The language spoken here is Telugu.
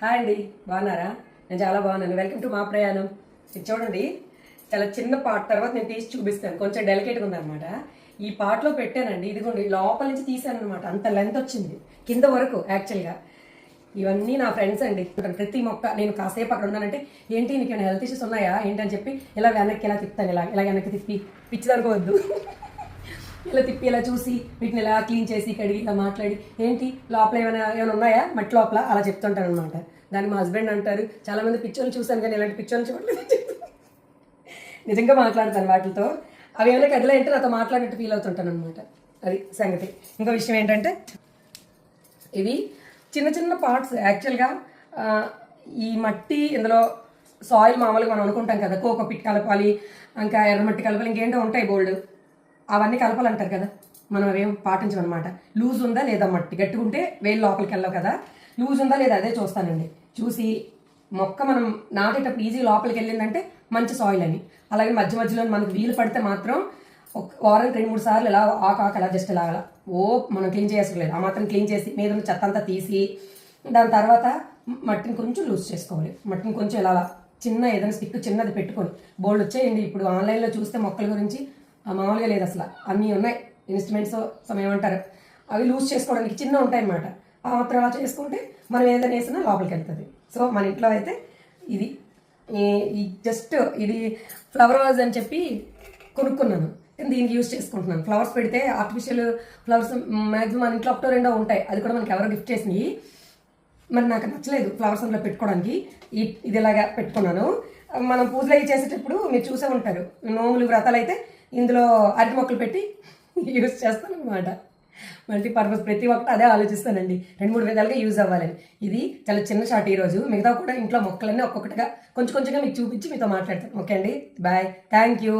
హాయ్ అండి, బాగున్నారా? నేను చాలా బాగున్నాను. వెల్కమ్ టు మా ప్రయాణం. ఇది చూడండి, చాలా చిన్న పార్ట్, తర్వాత నేను తీసి చూపిస్తాను. కొంచెం డెలికేట్గా ఉందన్నమాట. ఈ పార్ట్లో పెట్టానండి. ఇదిగోండి, లోపల నుంచి తీసాను అనమాట. అంత లెంత్ వచ్చింది కింద వరకు. యాక్చువల్గా ఇవన్నీ నా ఫ్రెండ్స్ అండి. ప్రతి మొక్క నేను కాసేపు అక్కడ ఉన్నానంటే, ఏంటి నీకు ఏమైనా హెల్త్ ఇష్యూస్ ఉన్నాయా ఏంటని చెప్పి ఇలా వెనక్కి ఇలా తిప్పుతాను. ఇలా వెనక్కి తిప్పి పిచ్చిదనుకోవద్దు. ఇలా తిప్పి ఇలా చూసి వీటిని ఇలా క్లీన్ చేసి కడిగి ఇలా మాట్లాడి, ఏంటి లోపల ఏమైనా ఉన్నాయా మట్టి లోపల, అలా చెప్తుంటాను అనమాట. దాన్ని మా హస్బెండ్ అంటారు, చాలామంది పిచ్చోళ్ళు చూశాను కానీ ఇలాంటి పిచ్చోళ్ళు చూడలేదు. నిజంగా మాట్లాడతాను వాటితో. అవి ఏమైనా కదిలాయంటే నాతో మాట్లాడినట్టు ఫీల్ అవుతుంటాను అనమాట. అది సంగతి. ఇంకో విషయం ఏంటంటే, ఇవి చిన్న చిన్న పార్ట్స్. యాక్చువల్గా ఈ మట్టి, ఇందులో సాయిల్ మామూలుగా మనం అనుకుంటాం కదా, కోకో పిట్ కలపాలి, ఇంకా ఎర్రమట్టి కలపాలి, ఇంకేంటో ఉంటాయి బోల్డ్. అవన్నీ కలపాలంటారు కదా, మనం అవేం పాటించమన్నమాట. లూజ్ ఉందా లేదా, మట్టి గట్టుకుంటే వేలు లోపలికి వెళ్ళవు కదా, లూజ్ ఉందా లేదా అదే చూస్తానండి. చూసి మొక్క మనం నాటేటప్పుడు ఈజీ లోపలికి వెళ్ళిందంటే మంచి సాయిల్ అని. అలాగే మధ్య మధ్యలో మనకు వీలు పడితే మాత్రం ఒక వారానికి 2-3 సార్లు ఇలా ఆకు అలా జస్ట్ ఇలా మనం క్లీన్ చేసుకోలేదు. ఆ మాత్రం క్లీన్ చేసి మీద ఉన్న చెత్త అంతా తీసి, దాని తర్వాత మట్టిని కొంచెం లూజ్ చేసుకోవాలి. మట్టిని కొంచెం ఇలా చిన్న ఏదైనా స్టిక్ చిన్నది పెట్టుకొని, బోల్డ్ వచ్చేయండి ఇప్పుడు ఆన్లైన్లో చూస్తే మొక్కల గురించి మామూలుగా లేదు అసలు. అన్నీ ఉన్నాయి ఇన్స్ట్రుమెంట్స్, ఏమంటారు అవి లూజ్ చేసుకోవడానికి చిన్న ఉంటాయి అన్నమాట. ఆ మాత్రం అలా చేసుకుంటే మనం ఏదైనా వేసినా లోపలికి వెళ్తుంది. సో మన ఇంట్లో అయితే ఇది జస్ట్ ఇది ఫ్లవర్ వాజ్ అని చెప్పి కొనుక్కున్నాను. దీనికి యూజ్ చేసుకుంటున్నాను. ఫ్లవర్స్ పెడితే ఆర్టిఫిషియల్ ఫ్లవర్స్ మ్యాక్సిమం మన ఇంట్లో 1-2 ఉంటాయి. అది కూడా మనకి ఎవరో గిఫ్ట్ చేసినాయి. మరి నాకు నచ్చలేదు ఫ్లవర్స్ అందులో పెట్టుకోవడానికి. ఇది ఇలాగా పెట్టుకున్నాను. మనం పూజలు అవి చేసేటప్పుడు మీరు చూసే ఉంటారు, నోములు వ్రతాలు అయితే ఇందులో అరటి మొక్కలు పెట్టి యూజ్ చేస్తాను అనమాట. మల్టీపర్పస్ ప్రతి ఒక్కటి అదే ఆలోచిస్తానండి, 2-3 విధాలుగా యూజ్ అవ్వాలని. ఇది చాలా చిన్న షాట్ ఈరోజు. మిగతా కూడా ఇంట్లో మొక్కలన్నీ ఒక్కొక్కటిగా కొంచెం కొంచెంగా మీకు చూపించి మీతో మాట్లాడతాను. ఓకే అండి, బాయ్, థ్యాంక్ యూ.